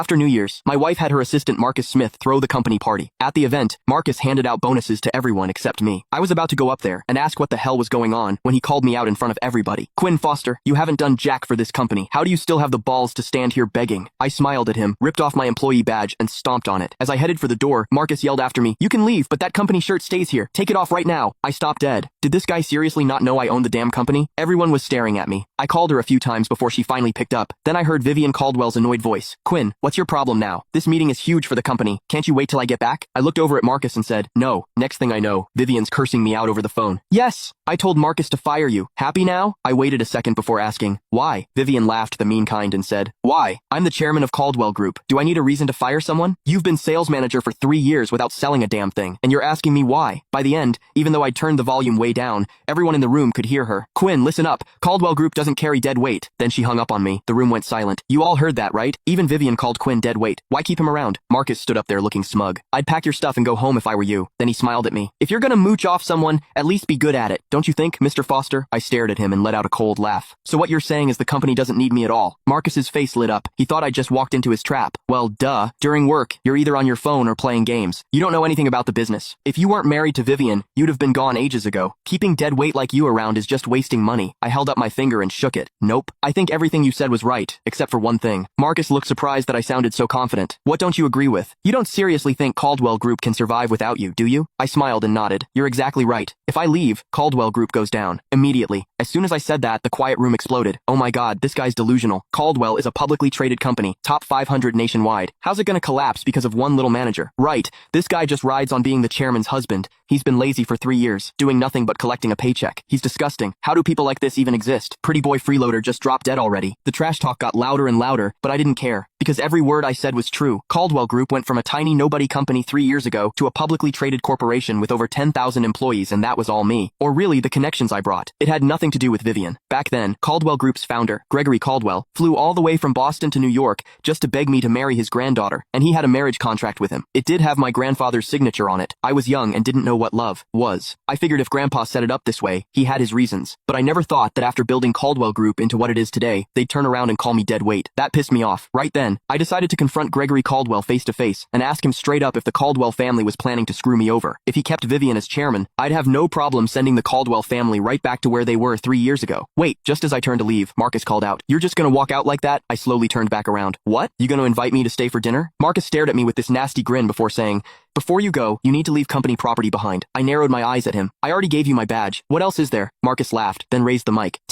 After New Year's, my wife had her assistant Marcus Smith throw the company party. At the event, Marcus handed out bonuses to everyone except me. I was about to go up there and ask what the hell was going on when he called me out in front of everybody. "Quinn Foster, you haven't done jack for this company. How do you still have the balls to stand here begging?" I smiled at him, ripped off my employee badge, and stomped on it. As I headed for the door, Marcus yelled after me, "You can leave, but that company shirt stays here. Take it off right now." I stopped dead. Did this guy seriously not know I owned the damn company? Everyone was staring at me. I called her a few times before she finally picked up. Then I heard Vivian Caldwell's annoyed voice. "Quinn, what's your problem now? This meeting is huge for the company. Can't you wait till I get back?" I looked over at Marcus and said, "No." Next thing I know, Vivian's cursing me out over the phone. "Yes, I told Marcus to fire you. Happy now?" I waited a second before asking, "Why?" Vivian laughed the mean kind and said, "Why? I'm the chairman of Caldwell Group. Do I need a reason to fire someone? You've been sales manager for 3 years without selling a damn thing, and you're asking me why." By the end, even though I turned the volume way down, everyone in the room could hear her. "Quinn, listen up. Caldwell Group doesn't carry dead weight." Then she hung up on me. The room went silent. "You all heard that, right? Even Vivian called Quinn dead weight. Why keep him around?" Marcus stood up there looking smug. "I'd pack your stuff and go home if I were you." Then he smiled at me. "If you're gonna mooch off someone, at least be good at it. Don't you think, Mr. Foster?" I stared at him and let out a cold laugh. "So what you're saying is the company doesn't need me at all?" Marcus's face lit up. He thought I'd just walked into his trap. "Well, duh. During work, you're either on your phone or playing games. You don't know anything about the business. If you weren't married to Vivian, you'd have been gone ages ago. Keeping dead weight like you around is just wasting money." I held up my finger and shook it. "Nope. I think everything you said was right, except for one thing." Marcus looked surprised that I sounded so confident. "What don't you agree with? You don't seriously think Caldwell Group can survive without you, do you?" I smiled and nodded. "You're exactly right. If I leave, Caldwell Group goes down." Immediately. As soon as I said that, the quiet room exploded. "Oh my god, this guy's delusional. Caldwell is a publicly traded company, top 500 nationwide. How's it gonna collapse because of one little manager?" "Right. This guy just rides on being the chairman's husband. He's been lazy for 3 years, doing nothing but collecting a paycheck. He's disgusting. How do people like this even exist? Pretty boy freeloader just dropped dead already." The trash talk got louder and louder, but I didn't care, because every word I said was true. Caldwell Group went from a tiny nobody company 3 years ago to a publicly traded corporation with over 10,000 employees, and that was all me. Or really, the connections I brought. It had nothing to do with Vivian. Back then, Caldwell Group's founder, Gregory Caldwell, flew all the way from Boston to New York just to beg me to marry his granddaughter, and he had a marriage contract with him. It did have my grandfather's signature on it. I was young and didn't know what love was. I figured if Grandpa set it up this way, he had his reasons. But I never thought that after building Caldwell Group into what it is today, they'd turn around and call me dead weight. That pissed me off. Right then, I decided to confront Gregory Caldwell face to face and ask him straight up if the Caldwell family was planning to screw me over. If he kept Vivian as chairman, I'd have no problem sending the Caldwell family right back to where they were 3 years ago. Wait, just as I turned to leave, Marcus called out, "You're just gonna walk out like that?" I slowly turned back around. "What? You gonna invite me to stay for dinner?" Marcus stared at me with this nasty grin before saying, "Before you go, you need to leave company property behind." I narrowed my eyes at him. "I already gave you my badge. What else is there?" Marcus laughed, then raised the mic.